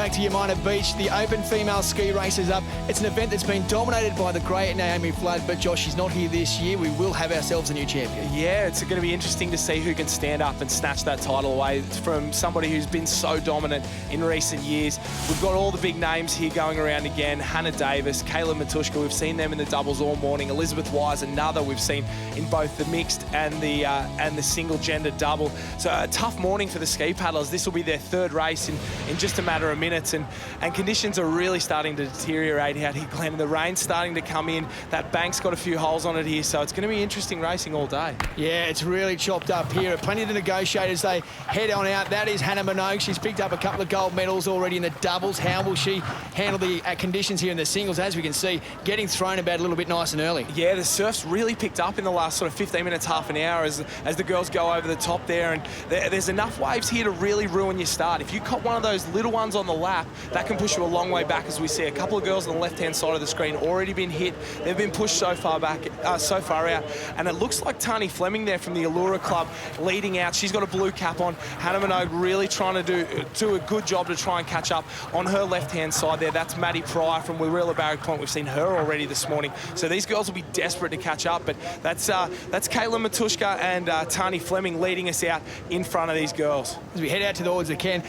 back to Umina Beach. The Open Female Ski Race is up. It's an event that's been dominated by the great Naomi Flood, but Josh, she's not here this year. We will have ourselves a new champion. Yeah, it's going to be interesting to see who can stand up and snatch that title away from somebody who's been so dominant in recent years. We've got all the big names here going around again. Hannah Davis, Kayla Matushka, we've seen them in the doubles all morning. Elizabeth Wise, another we've seen in both the mixed and the single gender double. So a tough morning for the ski paddlers. This will be their third race in just a matter of minutes, and conditions are really starting to deteriorate out here, Glenn. The rain's starting to come in. That bank's got a few holes on it here, so it's going to be interesting racing all day. Yeah, it's really chopped up here. Plenty to negotiate as they head on out. That is Hannah Minogue. She's picked up a couple of gold medals already in the doubles. How will she handle the conditions here in the singles? As we can see, getting thrown about a little bit nice and early. Yeah, the surf's really picked up in the last sort of 15 minutes, half an hour as the girls go over the top there, and there's enough waves here to really ruin your start. If you caught one of those little ones on the lap, that can push you a long way back, as we see a couple of girls on the left-hand side of the screen already been hit. They've been pushed so far back, so far out, and it looks like Tani Fleming there from the Allira Club leading out. She's got a blue cap on. Hannah Minogue really trying to do a good job to try and catch up on her left-hand side there. That's Maddie Pryor from Warilla Barry Point. We've seen her already this morning. So these girls will be desperate to catch up, but that's Kayla Matushka and Tani Fleming leading us out in front of these girls. As we head out towards the can,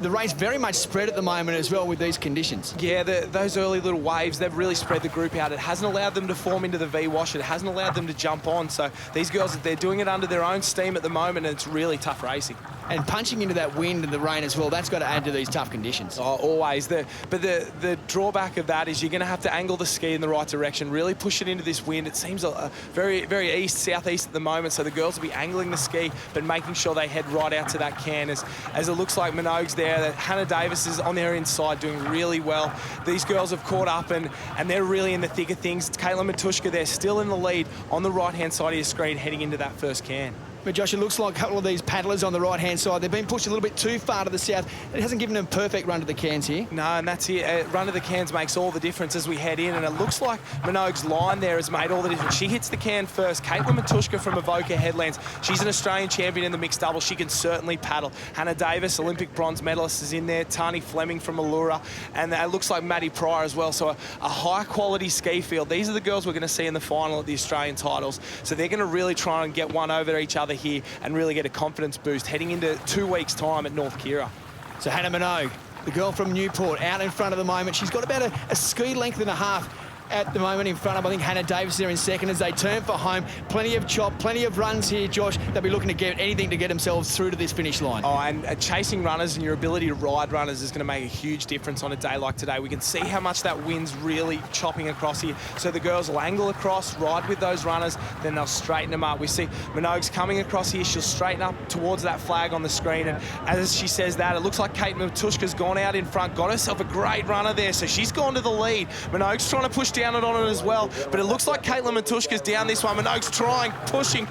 the race very much spread at the moment as well with these conditions. Yeah, those early little waves, they've really spread the group out. It hasn't allowed them to form into the V-wash. It hasn't allowed them to jump on. So these girls, they're doing it under their own steam at the moment, and it's really tough racing. And punching into that wind and the rain as well, that's got to add to these tough conditions. Oh, always. But the drawback of that is you're going to have to angle the ski in the right direction, really push it into this wind. It seems very, very east, southeast at the moment, so the girls will be angling the ski, but making sure they head right out to that can as it looks like Minogue's there. That Hannah Davis is on their inside doing really well. These girls have caught up and they're really in the thick of things. Kayla Matushka, they're still in the lead on the right-hand side of your screen heading into that first can. But Josh, it looks like a couple of these paddlers on the right-hand side, they've been pushed a little bit too far to the south. It hasn't given them a perfect run to the cans here. No, and that's it. Run to the cans makes all the difference as we head in, and it looks like Minogue's line there has made all the difference. She hits the can first. Caitlin Matushka from Avoca Headlands. She's an Australian champion in the mixed double. She can certainly paddle. Hannah Davis, Olympic bronze medalist, is in there. Tani Fleming from Allura, and it looks like Maddie Pryor as well. So a high-quality ski field. These are the girls we're going to see in the final at the Australian titles. So they're going to really try and get one over each other here and really get a confidence boost heading into 2 weeks' time at North Kira. So Hannah Minogue, the girl from Newport, out in front of the moment. She's got about a ski length and a half at the moment in front of, I think, Hannah Davis there in second as they turn for home. Plenty of chop, plenty of runs here, Josh. They'll be looking to get anything to get themselves through to this finish line. Oh, and chasing runners and your ability to ride runners is going to make a huge difference on a day like today. We can see how much that wind's really chopping across here. So the girls will angle across, ride with those runners, then they'll straighten them up. We see Minogue's coming across here. She'll straighten up towards that flag on the screen. And as she says that, it looks like Kate Matushka's gone out in front, got herself a great runner there. So she's gone to the lead. Minogue's trying to push down it on it as well. But it looks like Caitlin Matushka's down this one. Minogue's trying, pushing.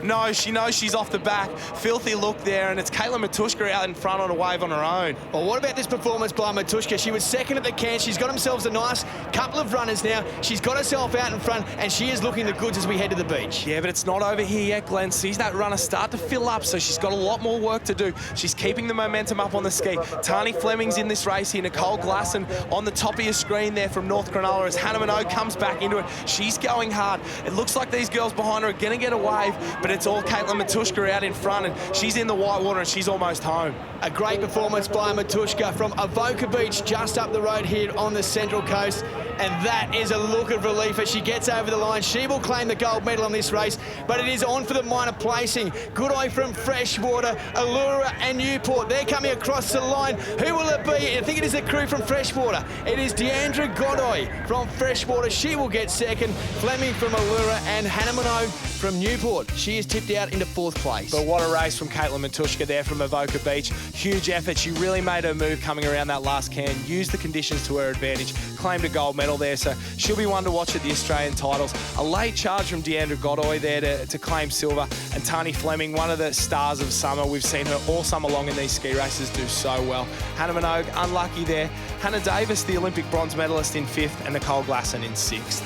No, she knows she's off the back. Filthy look there, and it's Caitlin Matushka out in front on a wave on her own. Well, what about this performance by Matushka? She was second at the can. She's got themselves a nice couple of runners now. She's got herself out in front, and she is looking the goods as we head to the beach. Yeah, but it's not over here yet, Glenn. Sees that runner start to fill up, so she's got a lot more work to do. She's keeping the momentum up on the ski. Tani Fleming's in this race here. Nicole Glasson on the top of your screen there from North Cronulla as Hannah Minogue comes back into it. She's going hard. It looks like these girls behind her are going to get a wave, but it's all Caitlin Matushka out in front, and she's in the white water and she's almost home. A great performance by Matushka from Avoca Beach, just up the road here on the Central Coast. And that is a look of relief as she gets over the line. She will claim the gold medal in this race, but it is on for the minor placing. Good eye from Freshwater, Allura and Newport. They're coming across the line. Who will it be? I think it is the crew from Freshwater. It is Deandra Godoy from Freshwater. She will get second. Fleming from Allura and Hannah Minogue from Newport. She is tipped out into fourth place. But what a race from Caitlin Matushka there from Avoca Beach. Huge effort. She really made her move coming around that last can, used the conditions to her advantage, claimed a gold medal there, so she'll be one to watch at the Australian titles. A late charge from Deandra Godoy there to claim silver, and Tani Fleming, one of the stars of summer. We've seen her all summer long in these ski races do so well. Hannah Minogue, unlucky there. Hannah Davis, the Olympic bronze medalist, in fifth, and Nicole Glasson in sixth.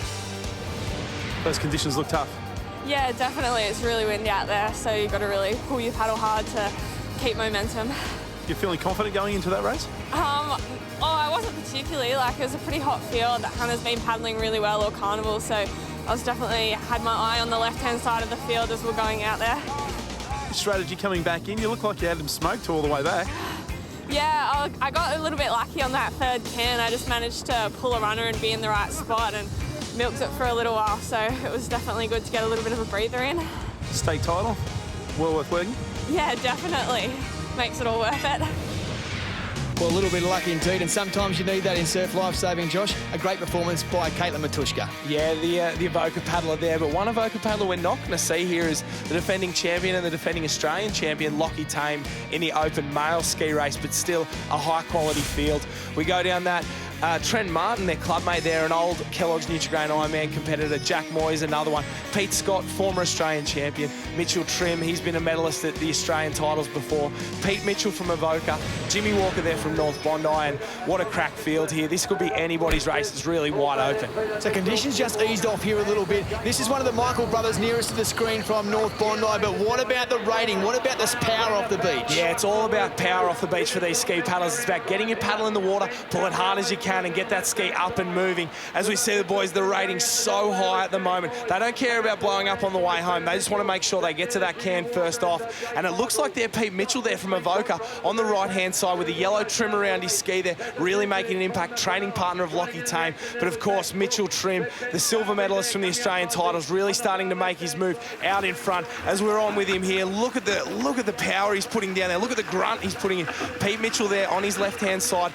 Those conditions look tough. Yeah, definitely. It's really windy out there, so you've got to really pull your paddle hard to keep momentum. You feeling confident going into that race? I wasn't particularly. Like, it was a pretty hot field. Hannah's been paddling really well all carnival, so I was definitely had my eye on the left-hand side of the field as we're going out there. Strategy coming back in, you look like you had them smoked all the way back. Yeah, I got a little bit lucky on that third can. I just managed to pull a runner and be in the right spot and milked it for a little while, so it was definitely good to get a little bit of a breather in. State title, well worth working? Yeah, definitely. Makes it all worth it. Well, a little bit of luck indeed, and sometimes you need that in surf lifesaving, Josh. A great performance by Caitlin Matushka. Yeah, the Avoca paddler there, but one Avoca paddler we're not going to see here is the defending champion and the defending Australian champion, Lockie Tame, in the open male ski race, but still a high-quality field. We go down that. Trent Martin, their clubmate there, an old Kellogg's Nutrigrain Ironman competitor. Jack Moyes, another one. Pete Scott, former Australian champion. Mitchell Trim, he's been a medalist at the Australian titles before. Pete Mitchell from Avoca. Jimmy Walker there from North Bondi, and what a crack field here. This could be anybody's race. It's really wide open. So conditions just eased off here a little bit. This is one of the Michael brothers nearest to the screen from North Bondi, but what about the rating? What about this power off the beach? Yeah, it's all about power off the beach for these ski paddlers. It's about getting your paddle in the water, pull it hard as you can, and get that ski up and moving. As we see the boys, the rating's so high at the moment. They don't care about blowing up on the way home. They just want to make sure they get to that can first off. And it looks like they're Pete Mitchell there from Avoca on the right-hand side with the yellow trim around his ski there, really making an impact, training partner of Lockie Tame. But of course, Mitchell Trim, the silver medalist from the Australian titles, really starting to make his move out in front. As we're on with him here, look at the power he's putting down there. Look at the grunt he's putting in. Pete Mitchell there on his left-hand side.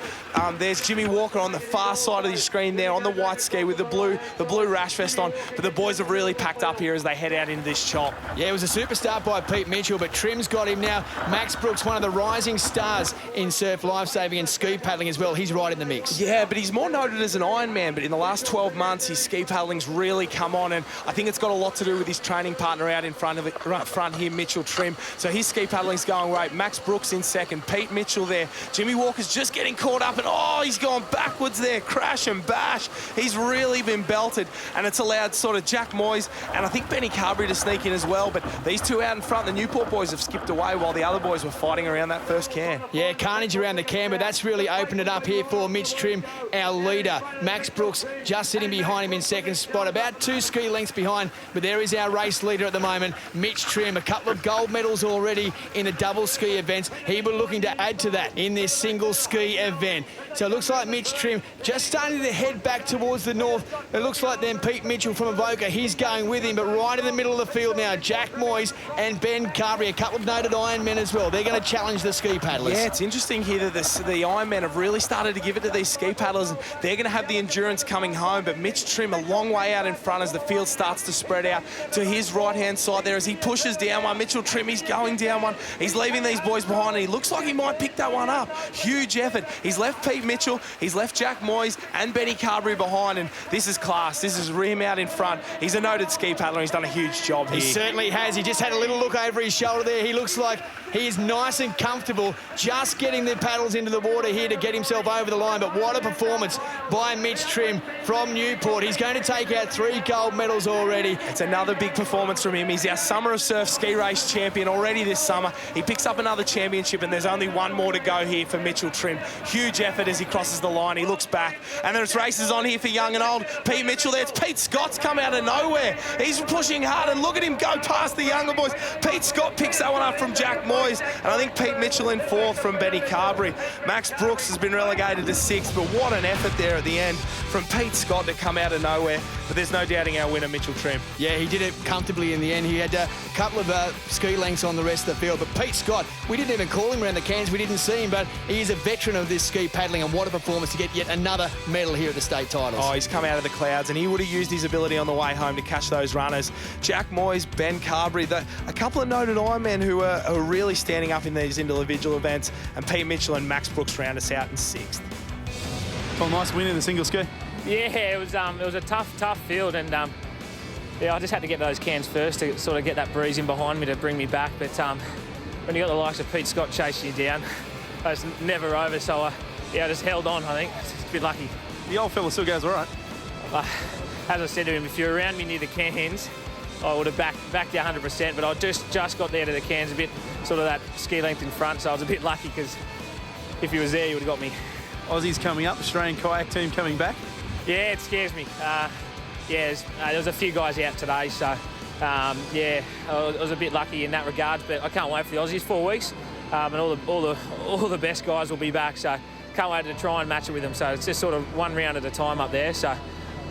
There's Jimmy Walker on the far side of the screen there on the white ski with the blue rash vest on. But the boys have really packed up here as they head out into this chop. Yeah, it was a super start by Pete Mitchell, but Trim's got him now. Max Brooks, one of the rising stars in surf lifesaving and ski paddling as well. He's right in the mix. Yeah, but he's more noted as an Ironman, but in the last 12 months, his ski paddling's really come on, and I think it's got a lot to do with his training partner out in front of it, right front here, Mitchell Trim. So his ski paddling's going great. Max Brooks in second, Pete Mitchell there. Jimmy Walker's just getting caught up, and oh, he's gone backwards there, crash and bash. He's really been belted, and it's allowed sort of Jack Moyes and I think Benny Carberry to sneak in as well, but these two out in front, the Newport boys have skipped away while the other boys were fighting around that first can. Yeah, carnage around the can, but that's really opened it up here for Mitch Trim, our leader. Max Brooks just sitting behind him in second spot, about 2 ski lengths behind, but there is our race leader at the moment, Mitch Trim, a couple of gold medals already in the double ski events. He will looking to add to that in this single ski event. So it looks like Mitch Trim just starting to head back towards the north. It looks like then Pete Mitchell from Avoca, he's going with him, but right in the middle of the field now, Jack Moyes and Ben Carberry, a couple of noted Ironmen as well. They're going to challenge the ski paddlers. Yeah, it's interesting here that the Ironmen have really started to give it to these ski paddlers, and they're going to have the endurance coming home, but Mitch Trim a long way out in front as the field starts to spread out to his right-hand side there as he pushes down one. Mitchell Trim, he's going down one. He's leaving these boys behind, and he looks like he might pick that one up. Huge effort. He's left Pete Mitchell, he's left Jack Moyes and Benny Carberry behind, and this is class. This is him out in front. He's a noted ski paddler. He's done a huge job here. He certainly has. He just had a little look over his shoulder there. He looks like he is nice and comfortable just getting the paddles into the water here to get himself over the line. But what a performance by Mitch Trim from Newport. He's going to take out 3 gold medals already. It's another big performance from him. He's our Summer of Surf ski race champion already this summer. He picks up another championship, and there's only one more to go here for Mitchell Trim. Huge effort as he crosses the line. He looks back, and there's races on here for young and old. Pete Mitchell there. It's Pete Scott's come out of nowhere. He's pushing hard, and look at him go past the younger boys. Pete Scott picks that one up from Jack Moyes, and I think Pete Mitchell in 4th from Benny Carberry. Max Brooks has been relegated to 6th, but what an effort there at the end from Pete Scott to come out of nowhere. But there's no doubting our winner, Mitchell Trim. Yeah, he did it comfortably in the end. He had a couple of ski lengths on the rest of the field. But Pete Scott, we didn't even call him around the cans. We didn't see him, but he is a veteran of this ski paddling, and what a performance to get yet another medal here at the state titles. Oh, he's come out of the clouds, and he would have used his ability on the way home to catch those runners. Jack Moyes, Ben Carberry, a couple of noted Ironmen who are really standing up in these individual events, and Pete Mitchell and Max Brooks round us out in 6th. Well, nice win in the single ski. Yeah, it was a tough field, and yeah, I just had to get those cans first to sort of get that breeze in behind me to bring me back. But when you got the likes of Pete Scott chasing you down, it's never over. So yeah, I just held on. I think it's a bit lucky. The old fella still goes all right. As I said to him, if you're around me near the cans, I would have backed you 100%. But I just got there to the cans, a bit sort of that ski length in front, so I was a bit lucky because if he was there, he would have got me. Aussies coming up, Australian kayak team coming back. Yeah, it scares me. There was a few guys out today, so yeah, I was a bit lucky in that regard. But I can't wait for the Aussies. 4 weeks, and all the best guys will be back. So can't wait to try and match it with them. So it's just sort of one round at a time up there. So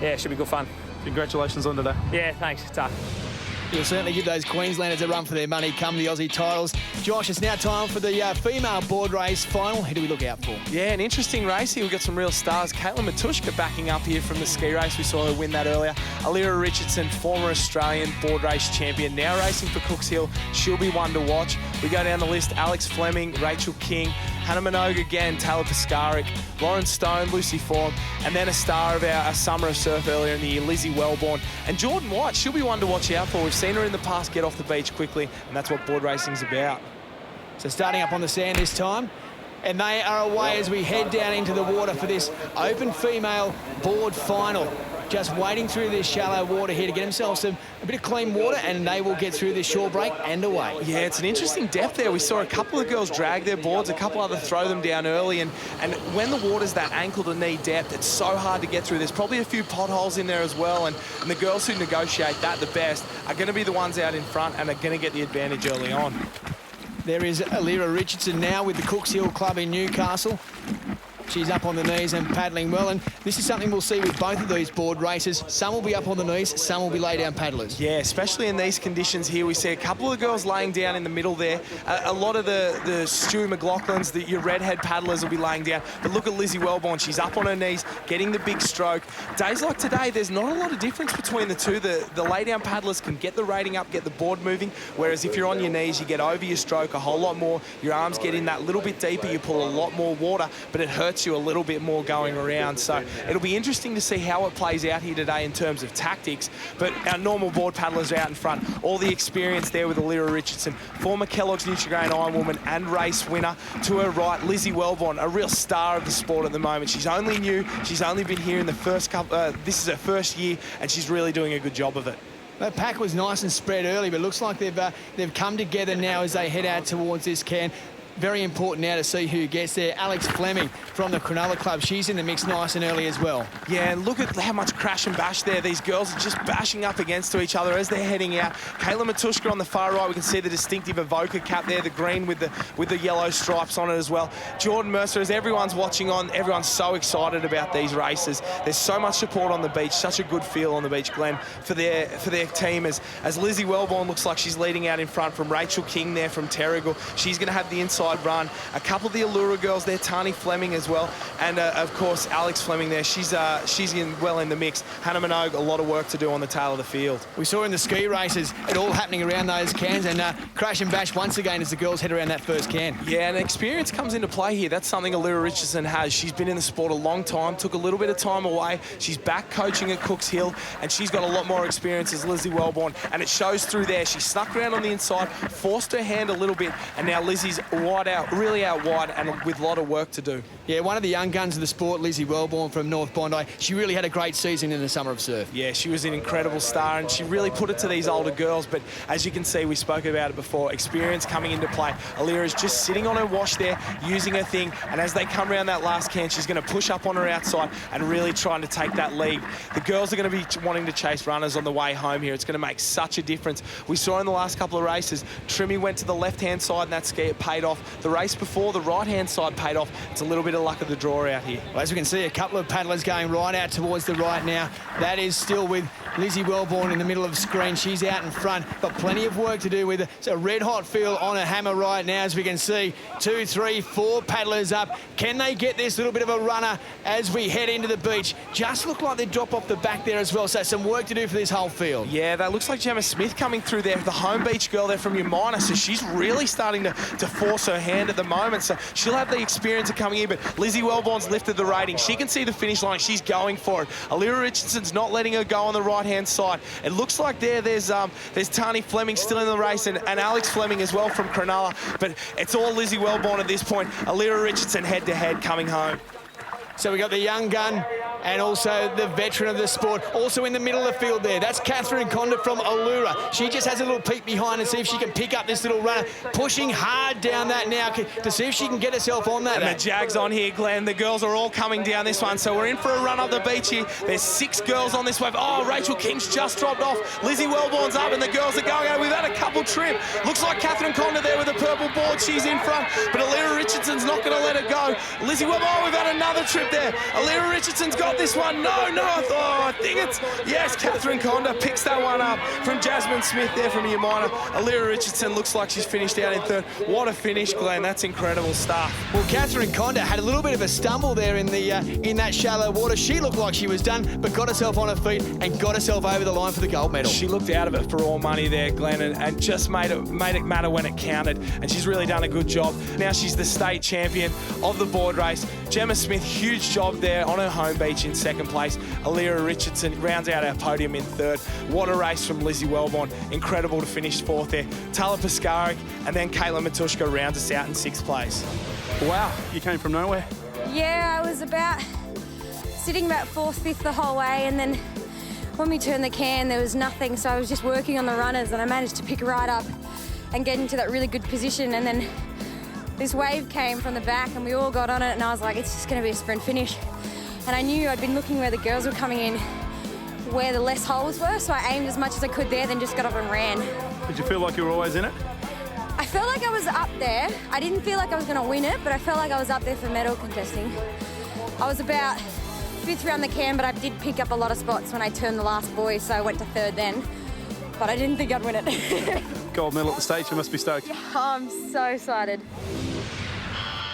yeah, it should be good fun. Congratulations on today. Yeah, thanks. It's tough. You'll certainly give those Queenslanders a run for their money come the Aussie titles. Josh, it's now time for the female board race final. Who do we look out for? Yeah, an interesting race here. We've got some real stars. Caitlin Matushka backing up here from the ski race. We saw her win that earlier. Allira Richardson, former Australian board race champion, now racing for Cooks Hill. She'll be one to watch. We go down the list, Alex Fleming, Rachel King, Hannah Minogue again, Taylor Piscaric, Lauren Stone, Lucy Form, and then a star of our summer of surf earlier in the year, Lizzie WELLBORN. And Jordan White, she'll be one to watch out for. We've seen her in the past get off the beach quickly, and that's what board racing's about. So starting up on the sand this time, and they are away as we head down into the water for this open female board final. Just wading through this shallow water here to get themselves a bit of clean water, and they will get through this shore break and away. Yeah, it's an interesting depth there. We saw a couple of girls drag their boards, a couple other throw them down early, and when the water's that ankle to knee depth, it's so hard to get through. There's probably a few potholes in there as well, and the girls who negotiate that the best are going to be the ones out in front and are going to get the advantage early on. There is Allira Richardson now with the Cooks Hill Club in Newcastle. She's up on the knees and paddling well, and this is something we'll see with both of these board races. Some will be up on the knees, some will be lay-down paddlers. Yeah, especially in these conditions here. We see a couple of girls laying down in the middle there. A lot of the Stu McLaughlins, your redhead paddlers will be laying down. But look at Lizzie WELLBORN. She's up on her knees, getting the big stroke. Days like today, there's not a lot of difference between the two. The lay-down paddlers can get the rating up, get the board moving, whereas if you're on your knees, you get over your stroke a whole lot more. Your arms get in that little bit deeper. You pull a lot more water, but it hurts you a little bit more going around. So it'll be interesting to see how it plays out here today in terms of tactics. But our normal board paddlers are out in front. All the experience there with Allira Richardson, former Kellogg's Nutrigrain Ironwoman and race winner. To her right, Lizzie WELLBORN, a real star of the sport at the moment. She's only new. She's only been here in the first couple. This is her first year, and she's really doing a good job of it. That pack was nice and spread early, but looks like they've come together now as they head out towards this can. Very important now to see who gets there. Alex Fleming from the Cronulla Club. She's in the mix nice and early as well. Yeah, and look at how much crash and bash there. These girls are just bashing up against each other as they're heading out. Kayla Matushka on the far right. We can see the distinctive Evoca cap there, the green with the yellow stripes on it as well. Jordan Mercer, as everyone's watching on, everyone's so excited about these races. There's so much support on the beach, such a good feel on the beach, Glenn, for their team. As Lizzie WELLBORN looks like she's leading out in front from Rachel King there from Terrigal. She's going to have the inside run. A couple of the Allura girls there, Tani Fleming as well, and of course Alex Fleming there. She's well in the mix. Hannah Minogue, a lot of work to do on the tail of the field. We saw in the ski races it all happening around those cans, and crash and bash once again as the girls head around that first can. Yeah, and experience comes into play here. That's something Allira Richardson has. She's been in the sport a long time, took a little bit of time away. She's back coaching at Cooks Hill, and she's got a lot more experience as Lizzie WELLBORN, and it shows through there. She snuck around on the inside, forced her hand a little bit, and now Lizzie's really out wide and with a lot of work to do. Yeah, one of the young guns of the sport, Lizzie WELLBORN from North Bondi. She really had a great season in the summer of surf. Yeah, she was an incredible star, and she really put it to these older girls. But as you can see, we spoke about it before, experience coming into play. Allira's just sitting on her wash there, using her thing, and as they come around that last can, she's going to push up on her outside and really trying to take that lead. The girls are going to be wanting to chase runners on the way home here. It's going to make such a difference. We saw in the last couple of races, Trimmy went to the left-hand side and that ski, it paid off. The race before, the right-hand side paid off. It's a little bit of luck of the draw out here. Well, as we can see, a couple of paddlers going right out towards the right now. That is still with Lizzie WELLBORN in the middle of the screen. She's out in front, but plenty of work to do with it. It's a red-hot feel on a hammer right now, as we can see. 2, 3, 4 paddlers up. Can they get this little bit of a runner as we head into the beach? Just look like they drop off the back there as well, so some work to do for this whole field. Yeah, that looks like Gemma Smith coming through there, the home beach girl there from Umina, so she's really starting to force her hand at the moment, so she'll have the experience of coming in, but Lizzie WELLBORN's lifted the rating. She can see the finish line. She's going for it. Allira Richardson's not letting her go on the right-hand side. It looks like there's Tani Fleming still in the race and Alex Fleming as well from Cronulla, but it's all Lizzie WELLBORN at this point. Allira Richardson head-to-head coming home. So we got the young gun And also the veteran of the sport, also in the middle of the field there. That's Katherine CONDER from Allira. She just has a little peek behind and see if she can pick up this little runner. Pushing hard down that now to see if she can get herself on that. And the Jags on here, Glenn. The girls are all coming down this one. So we're in for a run up the beach here. There's 6 girls on this wave. Oh, Rachel King's just dropped off. Lizzie WELLBORN's up and the girls are going out. We've had a couple trip. Looks like Katherine CONDER there with the purple board. She's in front, but Allira Richardson's not going to let her go. Lizzie WELLBORN, oh, we've had another trip there. Allira Richardson's got this one. No, I think it's, yes, Katherine CONDER picks that one up from Jasmine Smith there from Umina. Allira Richardson looks like she's finished out in third. What a finish, Glenn. That's incredible stuff. Well, Katherine CONDER had a little bit of a stumble there in that shallow water. She looked like she was done, but got herself on her feet and got herself over the line for the gold medal. She looked out of it for all money there, Glenn, and just made it matter when it counted. And she's really done a good job. Now she's the state champion of the board race. Gemma Smith, huge job there on her home beach in second place. Allira Richardson rounds out our podium in third. What a race from Lizzie WELLBORN. Incredible to finish fourth there. Tala Paskaric and then Caitlin Matushka rounds us out in sixth place. Wow, you came from nowhere. Yeah, I was sitting about 4th, 5th the whole way, and then when we turned the can, there was nothing, so I was just working on the runners, and I managed to pick right up and get into that really good position, and then this wave came from the back, and we all got on it, and I was like, it's just going to be a sprint finish. And I knew I'd been looking where the girls were coming in, where the less holes were, so I aimed as much as I could there, then just got up and ran. Did you feel like you were always in it? I felt like I was up there. I didn't feel like I was going to win it, but I felt like I was up there for medal contesting. I was about 5th round the can, but I did pick up a lot of spots when I turned the last buoy, so I went to 3rd then. But I didn't think I'd win it. Gold medal at the stage, you must be stoked. Yeah, I'm so excited.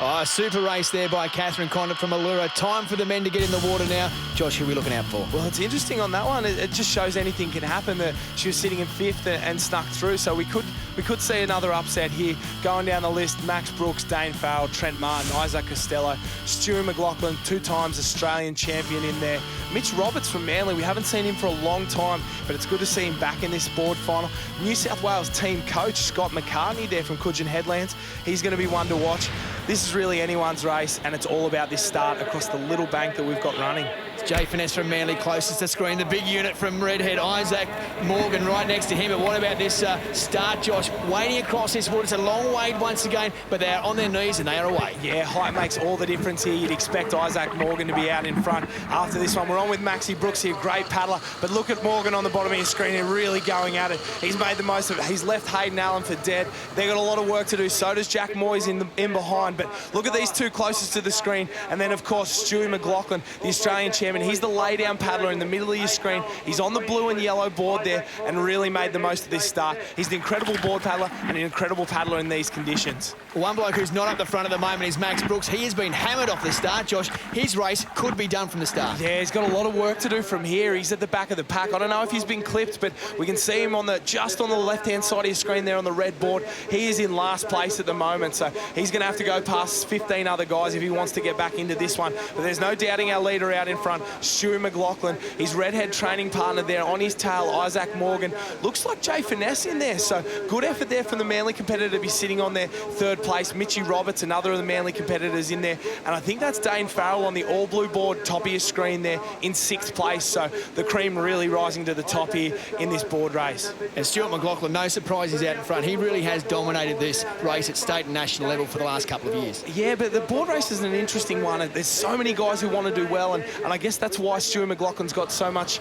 Oh, a super race there by Katherine CONDER from Allira. Time for the men to get in the water now. Josh, who are we looking out for? Well, it's interesting on that one. It just shows anything can happen. She was sitting in 5th and snuck through, so we could see another upset here. Going down the list, Max Brooks, Dane Farrell, Trent Martin, Isaac Costello, Stu McLaughlin, 2 times Australian champion in there. Mitch Roberts from Manly, we haven't seen him for a long time, but it's good to see him back in this board final. New South Wales team coach, Scott McCartney there from Coogin Headlands. He's going to be one to watch. This is really anyone's race, and it's all about this start across the little bank that we've got running. It's Jay Finesse from Manly closest to screen. The big unit from Redhead, Isaac Morgan right next to him. But what about this start, Josh? Wading across this water. It's a long wade once again, but they're on their knees and they are away. Yeah, height makes all the difference here. You'd expect Isaac Morgan to be out in front after this one. We're on with Maxie Brooks here, great paddler. But look at Morgan on the bottom of your screen here, really going at it. He's made the most of it. He's left Hayden Allen for dead. They've got a lot of work to do. So does Jack Moyes in behind. But look at these 2 closest to the screen. And then, of course, Stu McLaughlin, the Australian champion. He's the lay-down paddler in the middle of your screen. He's on the blue and yellow board there and really made the most of this start. He's an incredible board paddler and an incredible paddler in these conditions. One bloke who's not up the front at the moment is Max Brooks. He has been hammered off the start, Josh. His race could be done from the start. Yeah, he's got a lot of work to do from here. He's at the back of the pack. I don't know if he's been clipped, but we can see him just on the left-hand side of your screen there on the red board. He is in last place at the moment, so he's going to have to go past 15 other guys if he wants to get back into this one. But there's no doubting our leader out in front, Stu McLaughlin. His redhead training partner there on his tail, Isaac Morgan. Looks like Jay Finesse in there, so good effort there from the Manly competitor to be sitting on their 3rd place. Mitchie Roberts, another of the Manly competitors in there. And I think that's Dane Farrell on the all-blue board, top of your screen there in 6th place. So the cream really rising to the top here in this board race. And Stuart McLaughlin, no surprise he's out in front. He really has dominated this race at state and national level for the last couple of years. Yeah, but the board race is an interesting one. There's so many guys who want to do well, and I guess that's why Stuart McLaughlin's got so much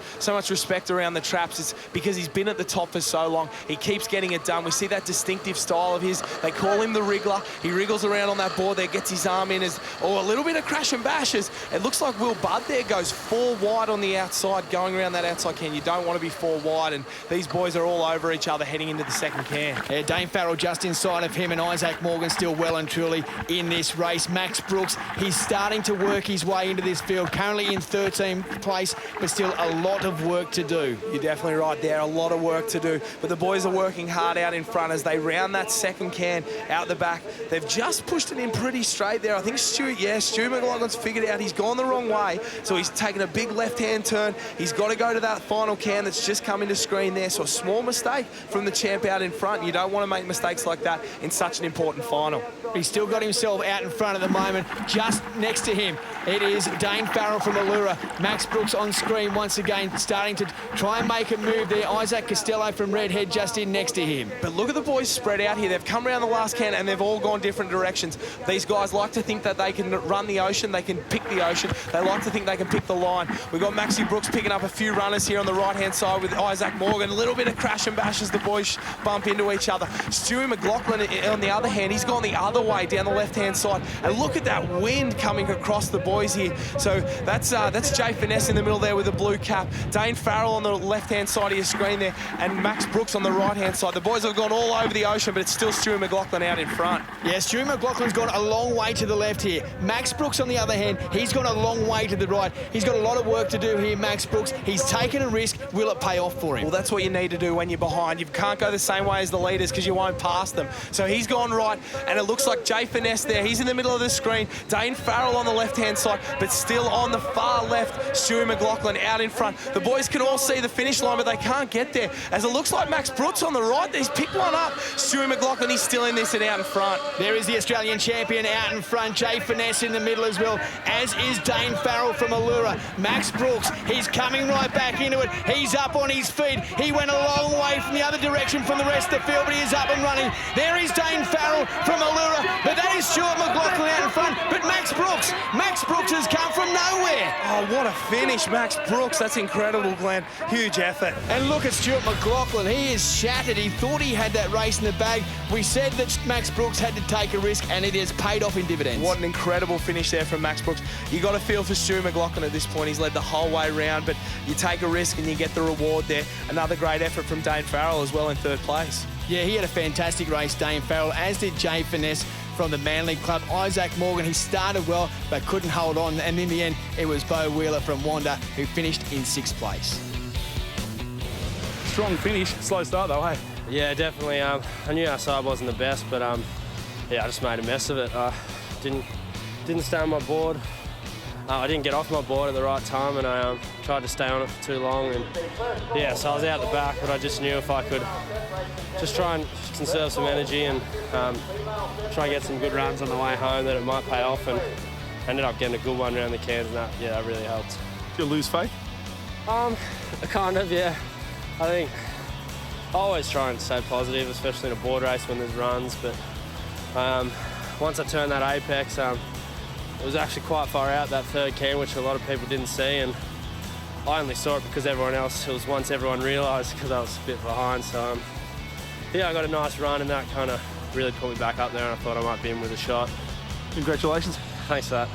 respect around the traps. It's because he's been at the top for so long. He keeps getting it done. We see that distinctive style of his. They call him the wriggler. He wriggles around on that board there, gets his arm in a little bit of crash and bashes. It looks like Will Budd there goes 4 wide on the outside, going around that outside can. You don't want to be 4 wide, and these boys are all over each other heading into the second can. Yeah, Dane Farrell just inside of him, and Isaac Morgan still well and truly in this race. Max Brooks, he's starting to work his way into this field, currently in 13th place, but still a lot of work to do. You're definitely right there, a lot of work to do, but the boys are working hard out in front as they round that second can out the back. They've just pushed it in pretty straight there. I think Stu McLaughlin's figured out he's gone the wrong way, so he's taken a big left-hand turn. He's got to go to that final can that's just come into screen there, so a small mistake from the champ out in front. You don't want to make mistakes like that in such an important final. He's still got himself out in front at the moment. Just next to him, it is Dane Farrell from Allira Allira. Max Brooks on screen once again, starting to try and make a move there. Isaac Costello from Redhead just in next to him. But look at the boys spread out here. They've come around the last can and they've all gone different directions. These guys like to think that they can run the ocean, they can pick the ocean. They like to think they can pick the line. We've got Maxie Brooks picking up a few runners here on the right-hand side with Isaac Morgan. A little bit of crash and bash as the boys bump into each other. Stewie McLaughlin, on the other hand, he's gone the other way down the left-hand side. And look at that wind coming across the boys here. So that's Jay Finesse in the middle there with the blue cap. Dane Farrell on the left-hand side of your screen there, and Max Brooks on the right-hand side. The boys have gone all over the ocean, but it's still Stewie McLaughlin out in front. Yeah, Stewie McLaughlin's gone a long way to the left here. Max Brooks, on the other hand, he's gone a long way to the right. He's got a lot of work to do here, Max Brooks. He's taken a risk. Will it pay off for him? Well, that's what you need to do when you're behind. You can't go the same way as the leaders because you won't pass them. So he's gone right, and it looks like Jay Finesse there. He's in the middle of the screen. Dane Farrell on the left-hand side, but still on the far left, Stewie McLaughlin out in front. The boys can all see the finish line, but they can't get there. As it looks like Max Brooks on the right, he's picked one up. Stewie McLaughlin, he's still in this and out in front. There is the Australian champion out in front. Jay Finesse in the middle as well, as is Dane Farrell from Allira. Max Brooks, he's coming right back into it. He's up on his feet. He went a long way from the other direction from the rest of the field, but he is up and running. There is Dane Farrell from Allira, but that is Stuart McLaughlin out in front. But Max Brooks has come from nowhere. Oh, what a finish, Max Brooks. That's incredible, Glenn. Huge effort. And look at Stuart McLaughlin. He is shattered. He thought he had that race in the bag. We said that Max Brooks had to take a risk, and it has paid off in dividends. What an incredible finish there from Max Brooks. You got to feel for Stewie McLaughlin at this point. He's led the whole way round, but you take a risk and you get the reward there. Another great effort from Dane Farrell as well in third place. Yeah, he had a fantastic race, Dane Farrell, as did Jay Finesse from the Manly Club. Isaac Morgan, he started well, but couldn't hold on. And in the end, it was Beau Wheeler from Wanda who finished in 6th place. Strong finish, slow start though, hey? Yeah, definitely. I knew our side wasn't the best, but yeah, I just made a mess of it. Didn't stay on my board. I didn't get off my board at the right time, and I tried to stay on it for too long. And yeah, so I was out the back, but I just knew if I could just try and conserve some energy and try and get some good runs on the way home, that it might pay off. And ended up getting a good one around the cans, and that really helped. Did you lose faith? Kind of, yeah. I think I always try and stay positive, especially in a board race when there's runs. But once I turned that apex, it was actually quite far out, that third can, which a lot of people didn't see, and I only saw it because everyone else, it was once everyone realised, because I was a bit behind. So yeah, I got a nice run, and that kind of really put me back up there, and I thought I might be in with a shot. Congratulations. Thanks for that.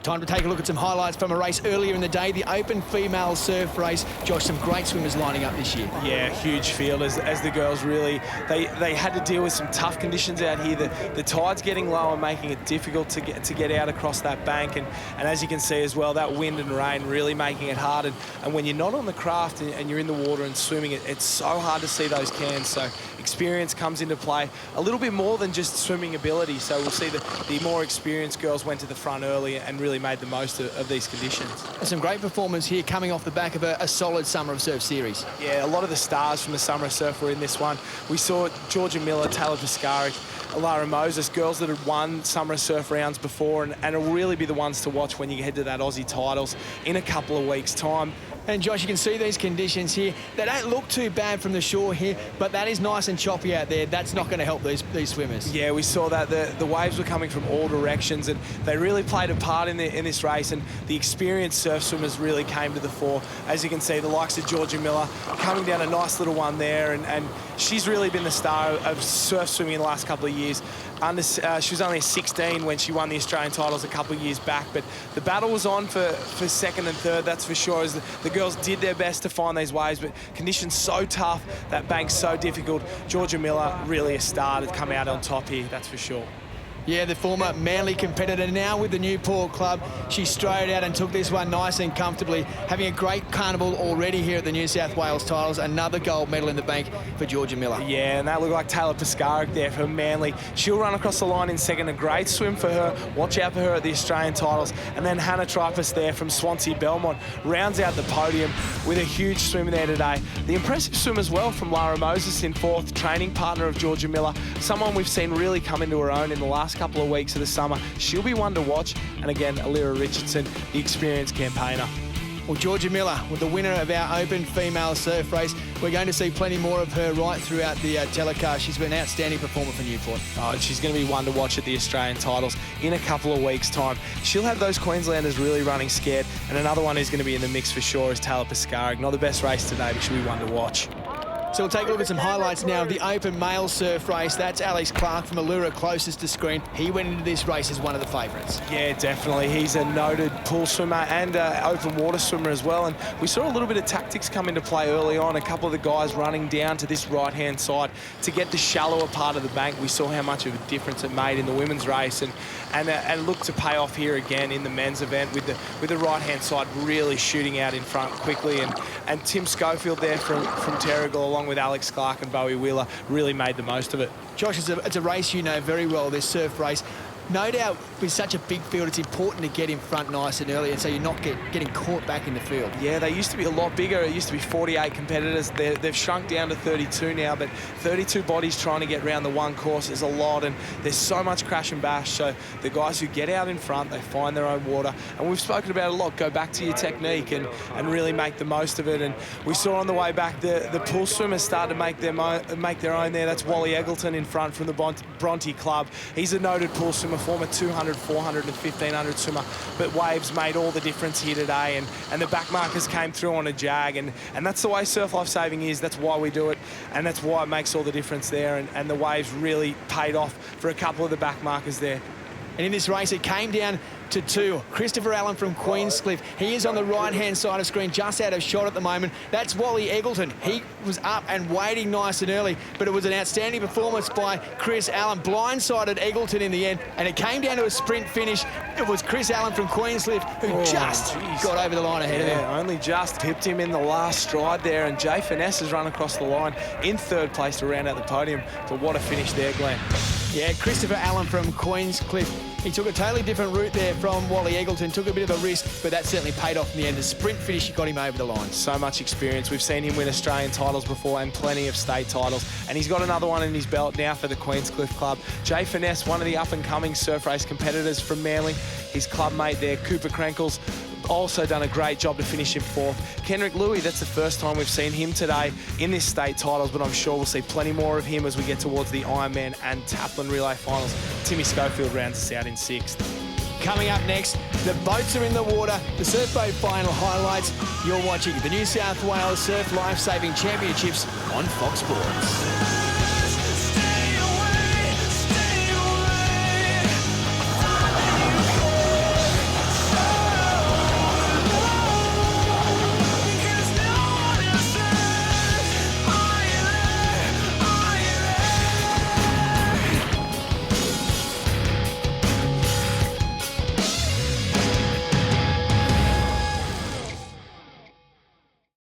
Time to take a look at some highlights from a race earlier in the day, the Open Female Surf Race. Josh, some great swimmers lining up this year. Yeah, huge field as the girls really, they had to deal with some tough conditions out here. The tide's getting low and making it difficult to get out across that bank. And as you can see as well, that wind and rain really making it hard. And when you're not on the craft and you're in the water and swimming, it's so hard to see those cans. So experience comes into play a little bit more than just swimming ability. So we'll see the more experienced girls went to the front early and really made the most of these conditions. Some great performance here coming off the back of a solid Summer of Surf series. Yeah, a lot of the stars from the Summer of Surf were in this one. We saw Georgia Miller, Taylor Piscaric, Allira Moses, girls that had won Summer of Surf rounds before, and it'll really be the ones to watch when you head to that Aussie titles in a couple of weeks' time. And Josh, you can see these conditions here. They don't look too bad from the shore here, but that is nice and choppy out there. That's not going to help these swimmers. Yeah, we saw that the waves were coming from all directions, and they really played a part in this race, and the experienced surf swimmers really came to the fore. As you can see, the likes of Georgia Miller coming down a nice little one there, and she's really been the star of surf swimming in the last couple of years. She was only 16 when she won the Australian titles a couple of years back, but the battle was on for second and third, that's for sure, as the girls did their best to find these waves, but conditions so tough, that bank's so difficult. Georgia Miller, really a star to come out on top here, that's for sure. Yeah, the former Manly competitor now with the Newport club. She strode out and took this one nice and comfortably, having a great carnival already here at the New South Wales titles. Another gold medal in the bank for Georgia Miller. Yeah, and that looked like Taylor Piscaric there for Manly. She'll run across the line in second. A great swim for her. Watch out for her at the Australian titles. And then Hannah Tripus there from Swansea Belmont rounds out the podium with a huge swim there today. The impressive swim as well from Lara Moses in fourth, training partner of Georgia Miller. Someone we've seen really come into her own in the last last couple of weeks of the summer. She'll be one to watch. And again, Allira Richardson, the experienced campaigner. Well, Georgia Miller, with the winner of our Open female surf race, we're going to see plenty more of her right throughout the telecast. She's been an outstanding performer for Newport. Oh, and she's going to be one to watch at the Australian titles in a couple of weeks' time. She'll have those Queenslanders really running scared, and another one who's going to be in the mix for sure is Taylor Piscarig. Not the best race today, but she'll be one to watch. So we'll take a look at some highlights now of the Open male surf race. That's Alex Clark from Allura closest to screen. He went into this race as one of the favourites. Yeah, definitely. He's a noted pool swimmer and open water swimmer as well. And we saw a little bit of tactics come into play early on. A couple of the guys running down to this right-hand side to get the shallower part of the bank. We saw how much of a difference it made in the women's race, and look to pay off here again in the men's event with the right-hand side really shooting out in front quickly. And Tim Schofield there from Terrigal, along with Alex Clark and Bowie Wheeler, really made the most of it. Josh, it's a race you know very well, this surf race. No doubt with such a big field, it's important to get in front nice and early, and so you're not getting caught back in the field. Yeah, they used to be a lot bigger. It used to be 48 competitors. They've shrunk down to 32 now, but 32 bodies trying to get around the one course is a lot, and there's so much crash and bash. So the guys who get out in front, they find their own water, and we've spoken about it a lot. Go back to your technique and really make the most of it. And we saw on the way back the pool swimmers started to make their own there. That's Wally Eggleton in front from the Bronte Club. He's a noted pool swimmer, former 200, 400 and 1500 swimmer, but waves made all the difference here today, and the back markers came through on a jag, and that's the way surf life saving is. That's why we do it, and that's why it makes all the difference there, and the waves really paid off for a couple of the back markers there. And in this race, it came down to two. Christopher Allen from Queenscliff. He is on the right-hand side of screen, just out of shot at the moment. That's Wally Eggleton. He was up and waiting nice and early, but it was an outstanding performance by Chris Allen. Blindsided Eggleton in the end, and it came down to a sprint finish. It was Chris Allen from Queenscliff who got over the line ahead of him. Only just tipped him in the last stride there, and Jay Finesse has run across the line in third place to round out the podium. But what a finish there, Glenn. Yeah, Christopher Allen from Queenscliff. He took a totally different route there from Wally Eggleton, took a bit of a risk, but that certainly paid off in the end. The sprint finish got him over the line. So much experience. We've seen him win Australian titles before and plenty of state titles, and he's got another one in his belt now for the Queenscliff Club. Jay Finesse, one of the up-and-coming surf race competitors from Manly. His club mate there, Cooper Krenkels, also done a great job to finish in fourth. Kendrick Louis, that's the first time we've seen him today in this state titles, but I'm sure we'll see plenty more of him as we get towards the Ironman and Taplin Relay finals. Timmy Schofield rounds us out in sixth. Coming up next, the boats are in the water, the surf boat final highlights. You're watching the New South Wales Surf Life Saving Championships on Fox Sports.